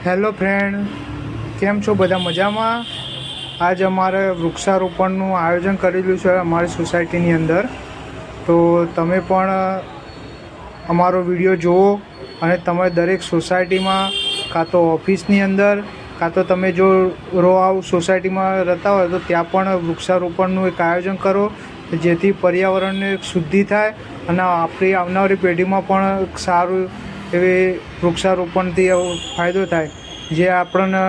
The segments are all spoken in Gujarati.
હેલો ફ્રેન્ડ, કેમ છો? બધા મજામાં? આજ અમારે વૃક્ષારોપણનું આયોજન કરેલું છે અમારી સોસાયટીની અંદર. તો તમે પણ અમારો વિડીયો જુઓ અને તમે દરેક સોસાયટીમાં કાં તો ઓફિસની અંદર કાં તો તમે જો રો હાઉસ સોસાયટીમાં રહેતા હોય તો ત્યાં પણ વૃક્ષારોપણનું એક આયોજન કરો, જેથી પર્યાવરણને શુદ્ધિ થાય અને આપણી આવનારી પેઢીમાં પણ સારું એવી વૃક્ષારોપણથી ફાયદો થાય, જે આપણને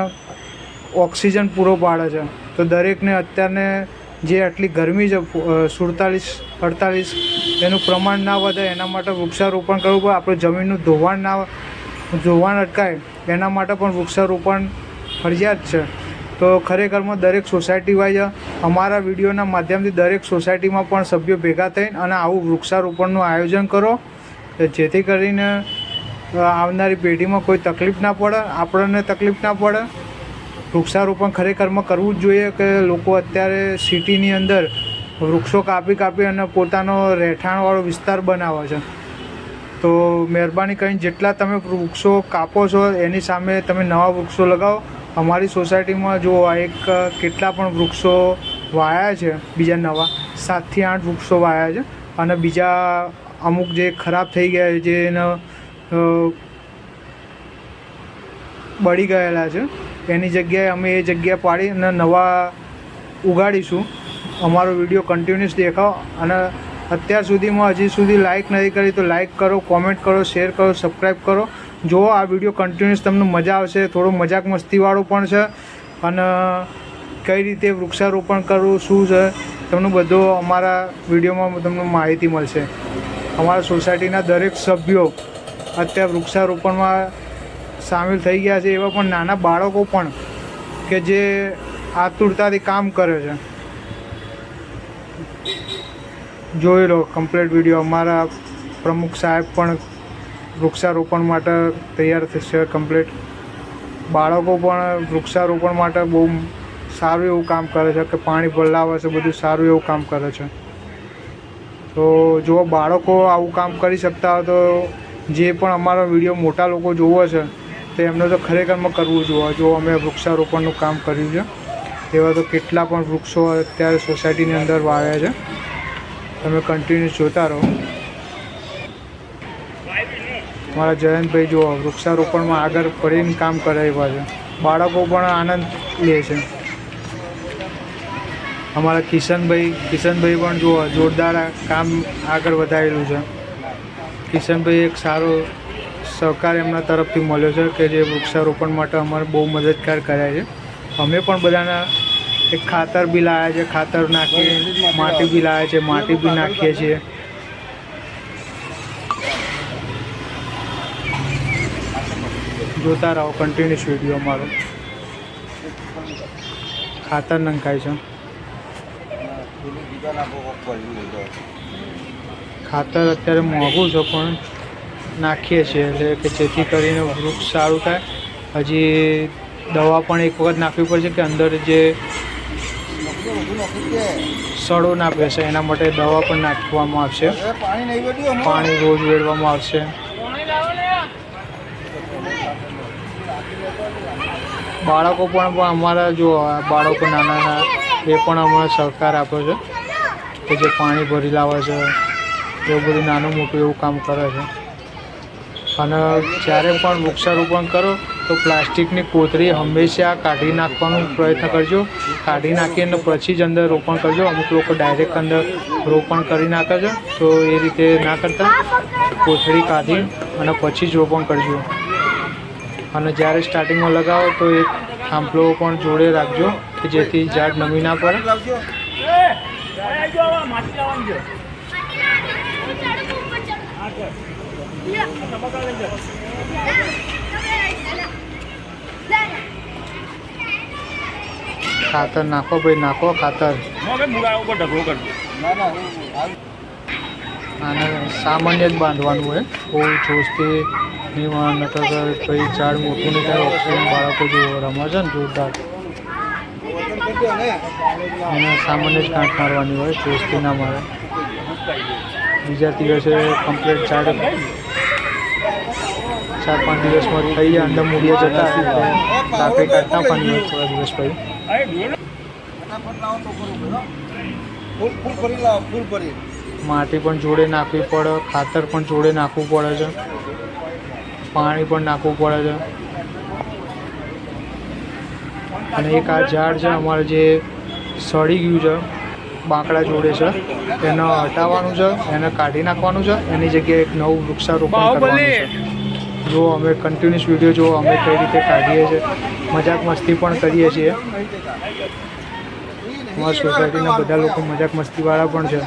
ઓક્સિજન પૂરો પાડે છે. તો દરેકને અત્યારને જે આટલી ગરમી છે 47-48 એનું પ્રમાણ ના વધે એના માટે વૃક્ષારોપણ કરવું પડે. આપણે જમીનનું ધોવાણ અટકાય એના માટે પણ વૃક્ષારોપણ ફરજિયાત છે. તો ખરેખરમાં દરેક સોસાયટી વાઇઝ અમારા વિડીયોના માધ્યમથી દરેક સોસાયટીમાં પણ સભ્યો ભેગા થઈને અને આવું વૃક્ષારોપણનું આયોજન કરો, જેથી કરીને આવનારી પેઢીમાં કોઈ તકલીફ ના પડે, આપણને તકલીફ ના પડે. વૃક્ષારોપણ ખરેખરમાં કરવું જ જોઈએ કે લોકો અત્યારે સિટીની અંદર વૃક્ષો કાપી અને પોતાનો રહેઠાણવાળો વિસ્તાર બનાવે છે. તો મહેરબાની કરીને જેટલા તમે વૃક્ષો કાપો છો એની સામે તમે નવા વૃક્ષો લગાવો. અમારી સોસાયટીમાં જો કેટલા પણ વૃક્ષો વાયા છે, બીજા નવા 7 થી 8 વૃક્ષો વાયા છે અને બીજા અમુક જે ખરાબ થઈ ગયા છે, જેને બળી ગયેલા છે, એની જગ્યાએ અમે એ જગ્યા પાડી અને નવા ઉગાડીશું. અમારો વિડીયો કન્ટિન્યુઅસ દેખાઓ અને અત્યાર સુધીમાં હજી સુધી લાઇક નથી કરી તો લાઇક કરો, કોમેન્ટ કરો, શેર કરો, સબસ્ક્રાઈબ કરો. જો આ વિડીયો કન્ટિન્યુઅસ તમને મજા આવશે, થોડો મજાક મસ્તીવાળો પણ છે અને કઈ રીતે વૃક્ષારોપણ કરવું, શું છે, તમને બધું અમારા વિડીયોમાં તમને માહિતી મળશે. અમારા સોસાયટીના દરેક સભ્યો અત્યારે વૃક્ષારોપણમાં સામેલ થઈ ગયા છે. એવા પણ નાના બાળકો પણ કે જે આતુરતાથી કામ કરે છે. જોઈ લો કમ્પ્લીટ વિડીયો. અમારા પ્રમુખ સાહેબ પણ વૃક્ષારોપણ માટે તૈયાર થશે કમ્પ્લીટ. બાળકો પણ વૃક્ષારોપણ માટે બહુ સારું એવું કામ કરે છે કે પાણી ભરાવે છે, બધું સારું એવું કામ કરે છે. તો જો બાળકો આવું કામ કરી શકતા હોય તો જે પણ અમારો વિડીયો મોટા લોકો જોવો છે તો એમને તો ખરેખરમાં કરવું જોઈએ. જો અમે વૃક્ષારોપણનું કામ કર્યું છે એવા તો કેટલા પણ વૃક્ષો અત્યારે સોસાયટીની અંદર વાવ્યા છે. તમે કન્ટિન્યુઅસ જોતા રહો. મારા જયંતભાઈ જુઓ વૃક્ષારોપણમાં આગળ પડીને કામ કરે એવા છે. બાળકો પણ આનંદ લે છે. અમારા કિશનભાઈ પણ જુઓ જોરદાર કામ આગળ વધારેલું છે. કિશનભાઈ એક સારો સહકાર એમના તરફથી મળ્યો છે કે જે વૃક્ષારોપણ માટે અમારે બહુ મદદગાર કર્યા છે. અમે પણ બધાના એક ખાતર બી લાવ્યા છે, ખાતર નાખીએ, માટી બી લાવ્યા છે, માટી બી નાખીએ છીએ. જોતા રહો કન્ટિન્યુઅસ વિડીયો અમારો. ખાતર નંખાય છે. ખાતર અત્યારે મોંઘું છે પણ નાખીએ છીએ એટલે કે જેથી કરીને વૃક્ષ સારું થાય. હજી દવા પણ એક વખત નાખવી પડશે કે અંદર જે સડો ના બેસે એના માટે દવા પણ નાખવામાં આવશે. પાણી રોજ વેડવામાં આવશે. બાળકો પણ અમારા જો બાળકો નાના એ પણ અમને સહકાર આપે છે કે જે પાણી ભરી લાવે છે, એવું બધું નાનું મોટું એવું કામ કરે છે. અને જ્યારે પણ વૃક્ષારોપણ કરો તો પ્લાસ્ટિકની કોથળી હંમેશા કાઢી નાખવાનો પ્રયત્ન કરજો. કાઢી નાખીને પછી જ અંદર રોપણ કરજો. અમુક લોકો ડાયરેક્ટ અંદર રોપણ કરી નાખે છે, તો એ રીતે ના કરતા કોથળી કાઢી અને પછી જ રોપણ કરજો. અને જ્યારે સ્ટાર્ટિંગમાં લગાવો તો એક થાંભલો પણ જોડે રાખજો કે જેથી ઝાડ નમી ના પડે. ખાતર નાખો ભાઈ, નાખો ખાતર. આને સામાન્ય જ બાંધવાનું હોય, બહુ જોશથી નહીં બાંધવાનું તો ભાઈ ઝાડ મોટું નહીં થાય. ઓક્સિજન બાળકો જો રમે છે ને જોરદાર, એને સામાન્ય જ ગાંઠ મારવાની હોય, જોશથી ના મારે. બીજા દિવસે કમ્પ્લીટ ઝાડ 4-5 દિવસમાં થઈ જાય અંદર મૂડીએ જતા એટલે કાકડી કાઢતા પણ થોડા દિવસ પછી માટી પણ જોડે નાખવી પડે, ખાતર પણ જોડે નાખવું પડે છે, પાણી પણ નાખવું પડે છે. અને એક આ ઝાડ છે અમારે જે સડી ગયું છે બાંકડા જોડે છે, એને હટાવવાનું છે, એને કાઢી નાખવાનું છે, એની જગ્યાએ એક નવું વૃક્ષારોપણ કરવાનું છે. જો અમે કન્ટિન્યુઅસ વિડીયો જો અમે કઈ રીતે કાઢીએ છીએ, મજાક મસ્તી પણ કરીએ છીએ. અમારી સોસાયટીના બધા લોકો મજાક મસ્તીવાળા પણ છે.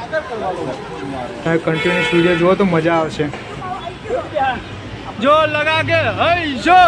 તમે કન્ટિન્યુઅસ વિડીયો જુઓ તો મજા આવશે. જો લગા કે હઈ જો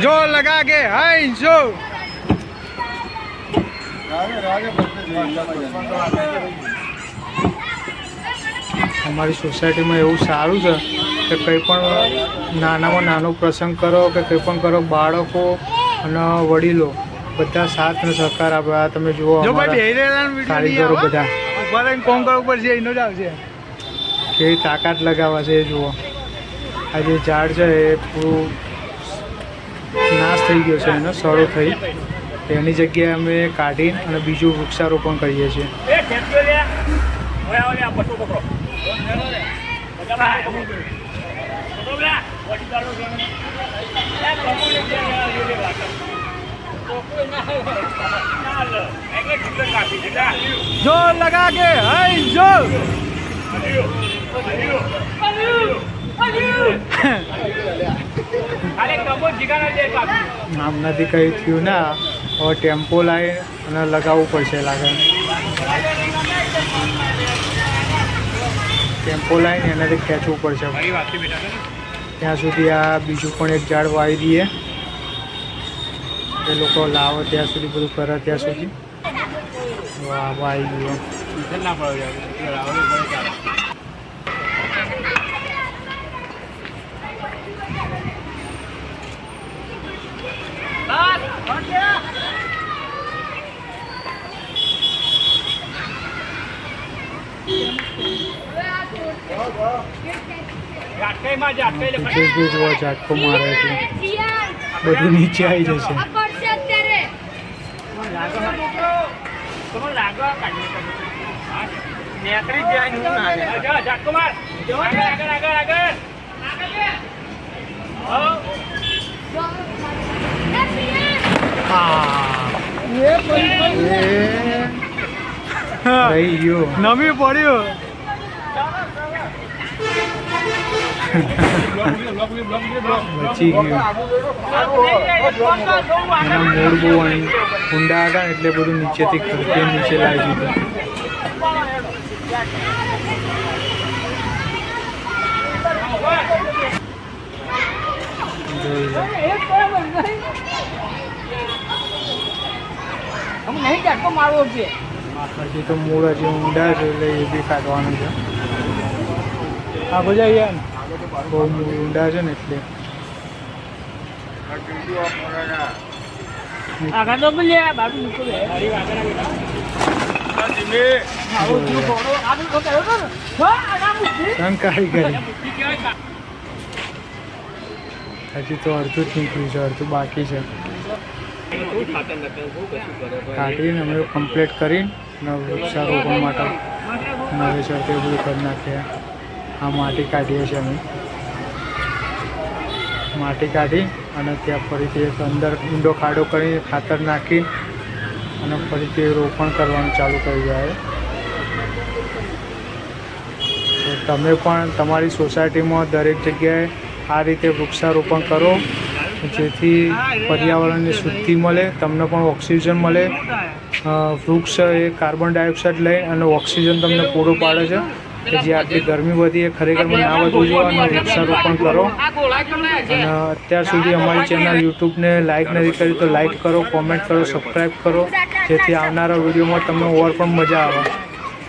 जो लगा के हाय जो हमारी सोसायटी में એવું સારું છે કે કંઈ પણ નાનામાં નાનો પ્રસંગ કરો કે કંઈ પણ કરો, બાળકો અને વડીલો બધા સાથ અને સહકાર આપે. આ તમે જુઓ કારીગરો બધા કોમ કરવા ઉપર છે એનો જ આવશે કેવી તાકાત લગાવવા છે એ જુઓ. આ જે ઝાડ છે એ પૂરું નાશ થઈ ગયો છે, એનો સડો થઈ, એની જગ્યાએ અમે કાઢી અને બીજું વૃક્ષારોપણ કરીએ છીએ. જો લગા કે હાય જો આમનાથી કંઈ થયું ના, હવે ટેમ્પો લાવી અને લગાવવું પડશે લાગે. ટેમ્પો લાવીને એનાથી ખેંચવું પડશે. ત્યાં સુધી આ બીજું પણ એક ઝાડ વાવી દઈએ, એ લોકો લાવો ત્યાં સુધી, બધું કરે ત્યાં સુધી. વાહ આવી ગયો. ઝાટકો મારે એટલે બધું નીચે આવી જશે. રહી ગયો, નમી પડ્યો. બચી ગયું. એના મૂળ બહુ ઊંડા હતા એટલે બધું નીચેથી ખડકે નીચે લાવી દીધું. હજી તો મૂળ હજી ઊંડા છે એટલે એ બી કાઢવાનું છે. આ બધા બહુ ઊંડા છે ને એટલે કારીગરી. હજી તો અડધું જ નીકળ્યું છે, અડધું બાકી છે. કાઢીને અમે કમ્પ્લીટ કરીને વૃક્ષારોપણ માટે નવેસર તે બધું કરી નાખીએ. આ માટી કાઢીએ છીએ અમે. માટી કાઢી અને ત્યાં ફરીથી એક અંદર ઊંડો ખાડો કરી ખાતર નાખી અને ફરીથી રોપણ કરવાનું ચાલુ કરી જાય. તો તમે પણ તમારી સોસાયટીમાં દરેક જગ્યાએ આ રીતે વૃક્ષારોપણ કરો, જેથી પર્યાવરણને શુદ્ધિ મળે, તમને પણ ઓક્સિજન મળે. વૃક્ષ એ કાર્બન ડાયોક્સાઇડ લઈ અને ઓક્સિજન તમને પૂરો પાડે છે કે જે આટલી ગરમી વધી એ ખરેખરમાં ના વધવું જોઈએ અને વૃક્ષારોપણ કરો. અને અત્યાર સુધી અમારી ચેનલ યુટ્યુબને લાઇક નથી કરી તો લાઇક કરો, કોમેન્ટ કરો, સબસ્ક્રાઈબ કરો, જેથી આવનારા વિડીયોમાં તમને ઓર પણ મજા આવે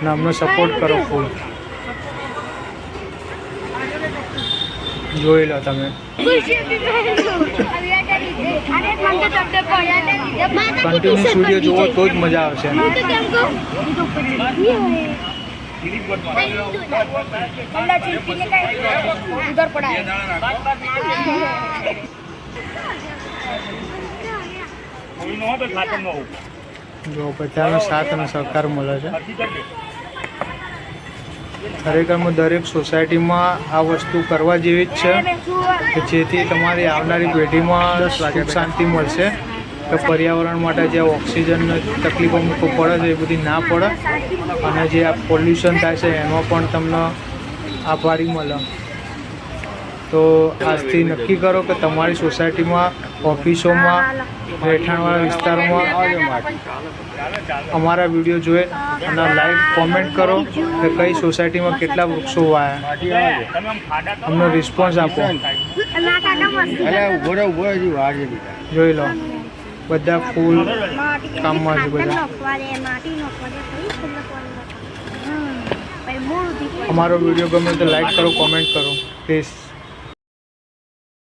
અને અમને સપોર્ટ કરો ફૂલ. જોઈ લો તમે. કન્ટિન્યુઅસ વિડીયો જુઓ તો જ મજા આવશે. જો બધાનો સાથ અને સહકાર મળે છે. ખરેખરમાં દરેક સોસાયટીમાં આ વસ્તુ કરવા જેવી જ છે કે જેથી તમારી આવનારી પેઢીમાં સુખ શાંતિ મળશે, કે પર્યાવરણ માટે જે ઓક્સિજન તકલીફો મૂકો પડે છે એ બધી ના પડે અને જે આ પોલ્યુશન થાય છે એમાં પણ તમને આભારી મળે. તો આજથી નક્કી કરો કે તમારી સોસાયટીમાં, ઓફિસોમાં, રહેઠાણવાળા વિસ્તારોમાં અમારા વિડીયો જોઈ અને લાઈક કોમેન્ટ કરો કે કઈ સોસાયટીમાં કેટલા વૃક્ષો વાયા, અમને રિસ્પોન્સ આપો. જોઈ લો બધા ફૂલ કામમાં છે. બધા અમારો વિડીયો ગમે તો લાઈક કરો, કોમેન્ટ કરો પ્લીઝ.